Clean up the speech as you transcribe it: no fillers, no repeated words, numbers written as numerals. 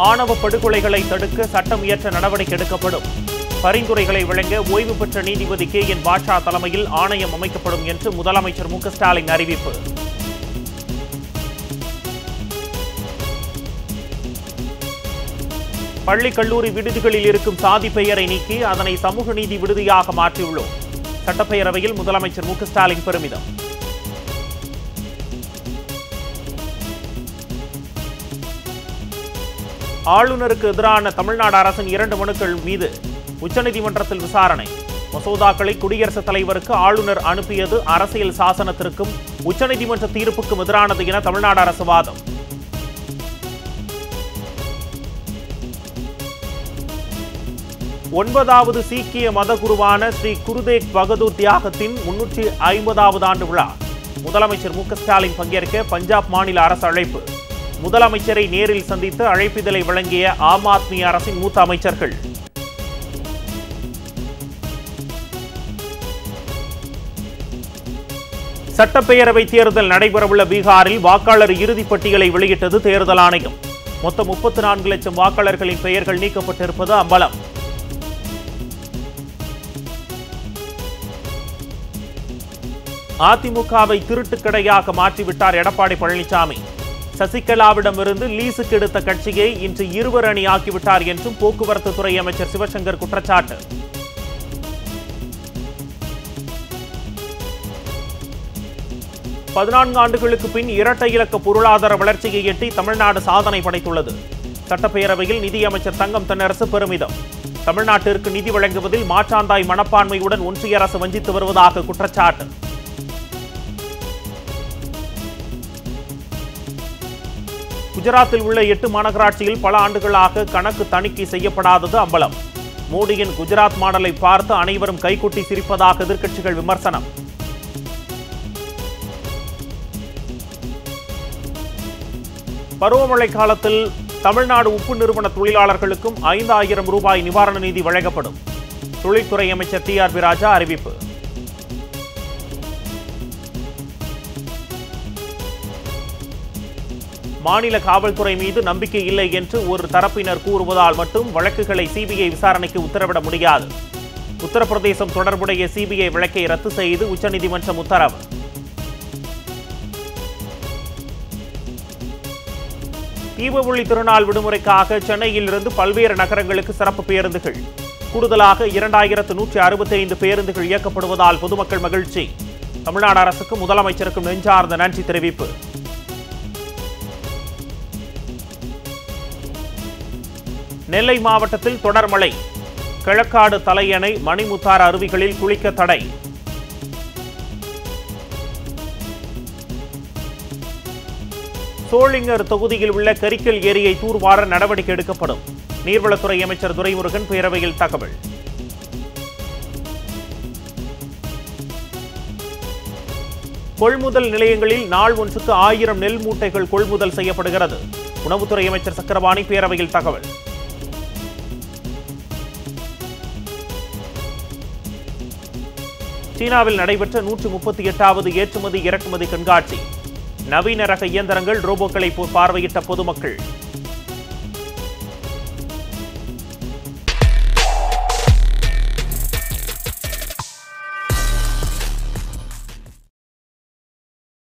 ஆணவ படுகொலைகளை தடுக்க சட்டம் இயற்ற நடவடிக்கை எடுக்கப்படும். பரிந்துரைகளை வழங்க ஓய்வு பெற்ற நீதிபதி KN பாட்ஷா தலைமையில் ஆணையம் அமைக்கப்படும் என்று முதலமைச்சர் மு க ஸ்டாலின் அறிவிப்பு. பள்ளி கல்லூரி விடுதிகளில் இருக்கும் சாதி பெயரை நீக்கி அதனை சமூக நீதி விடுதியாக மாற்றியுள்ளோம். சட்டப்பேரவையில் முதலமைச்சர் மு க ஸ்டாலின் பெருமிதம். ஆளுநருக்கு எதிரான தமிழ்நாடு அரசின் 2 மனுக்கள் மீது உச்சநீதிமன்றத்தில் விசாரணை. மசோதாக்களை குடியரசுத் தலைவருக்கு ஆளுநர் அனுப்பியது அரசியல் சாசனத்திற்கும் உச்சநீதிமன்ற தீர்ப்புக்கும் எதிரானது என தமிழ்நாடு அரசு வாதம். ஒன்பதாவது சீக்கிய மதகுருவான ஸ்ரீ குருதேக் பகதூர் தியாகத்தின் 350வது ஆண்டு விழா. முதலமைச்சர் மு க ஸ்டாலின் பங்கேற்க பஞ்சாப் மாநில அரசு அழைப்பு. முதலமைச்சரை நேரில் சந்தித்து அழைப்பிதழை வழங்கிய ஆம் ஆத்மி அரசின் மூத்த அமைச்சர்கள். சட்டப்பேரவை தேர்தல் நடைபெறவுள்ள பீகாரில் வாக்காளர் இறுதிப் பட்டியலை வெளியிட்டது தேர்தல் ஆணையம். மொத்தம் 34 லட்சம் வாக்காளர்களின் பெயர்கள் நீக்கப்பட்டிருப்பது அம்பலம். அதிமுகவை திருட்டுக்கடையாக மாற்றிவிட்டார் எடப்பாடி பழனிசாமி. சசிகலாவிடமிருந்து லீஸுக்கு எடுத்த கட்சியை இன்று இருவர் அணி ஆக்கிவிட்டார் என்றும் போக்குவரத்து துறை அமைச்சர் சிவசங்கர் குற்றச்சாட்டு. பதினான்கு ஆண்டுகளுக்கு பின் இரட்டை இலக்க பொருளாதார வளர்ச்சியை எட்டி தமிழ்நாடு சாதனை படைத்துள்ளது. சட்டப்பேரவையில் நிதியமைச்சர் தங்கம் தென்னரசு பெருமிதம். தமிழ்நாட்டிற்கு நிதி வழங்குவதில் மாற்றாந்தாய் மனப்பான்மையுடன் ஒன்றிய அரசு வஞ்சித்து வருவதாக குற்றச்சாட்டு. குஜராத்தில் உள்ள 8 மாநகராட்சியில் பல ஆண்டுகளாக கணக்கு தணிக்கை செய்யப்படாதது அம்பலம். மோடியின் குஜராத் மாடலை பார்த்து அனைவரும் கைகொட்டி சிரிப்பதாக எதிர்க்கட்சிகள் விமர்சனம். பருவமழை காலத்தில் தமிழ்நாடு உப்பு நிறுவன தொழிலாளர்களுக்கும் 5000 ரூபாய் நிவாரண நிதி வழங்கப்படும். தொழில்துறை அமைச்சர் TRB ராஜா அறிவிப்பு. மாநில காவல்துறை மீது நம்பிக்கை இல்லை என்று ஒரு தரப்பினர் கூறுவதால் மட்டும் வழக்குகளை CBI விசாரணைக்கு உத்தரவிட முடியாது. உத்தரப்பிரதேசம் தொடர்புடைய CBI வழக்கை ரத்து செய்து உச்சநீதிமன்றம் உத்தரவு. தீபாவளி திருநாள் விடுமுறைக்காக சென்னையிலிருந்து பல்வேறு நகரங்களுக்கு சிறப்பு பேருந்துகள். கூடுதலாக 2165 பேருந்துகள் இயக்கப்படுவதால் பொதுமக்கள் மகிழ்ச்சி. தமிழ்நாடு அரசுக்கும் முதலமைச்சருக்கும் நெஞ்சார்ந்த நன்றி தெரிவிப்பு. நெல்லை மாவட்டத்தில் தொடர் மழை. கிழக்காடு தலையணை மணிமுத்தாறு அருவிகளில் குளிக்க தடை. சோளிங்கர் தொகுதியில் உள்ள கரிக்கல் ஏரியை தூர்வார நடவடிக்கை எடுக்கப்படும். நீர்வளத்துறை அமைச்சர் துரைமுருகன் பேரவையில் தகவல். கொள்முதல் நிலையங்களில் நாள் ஒன்றுக்கு 1000 நெல் மூட்டைகள் கொள்முதல் செய்யப்படுகிறது. உணவுத்துறை அமைச்சர் சக்கரபாணி பேரவையில் தகவல். சீனாவில் நடைபெற்ற 138வது ஏற்றுமதி இறக்குமதி கண்காட்சி. நவீன ரக இயந்திரங்கள் ரோபோக்களை பார்வையிட்ட பொதுமக்கள்.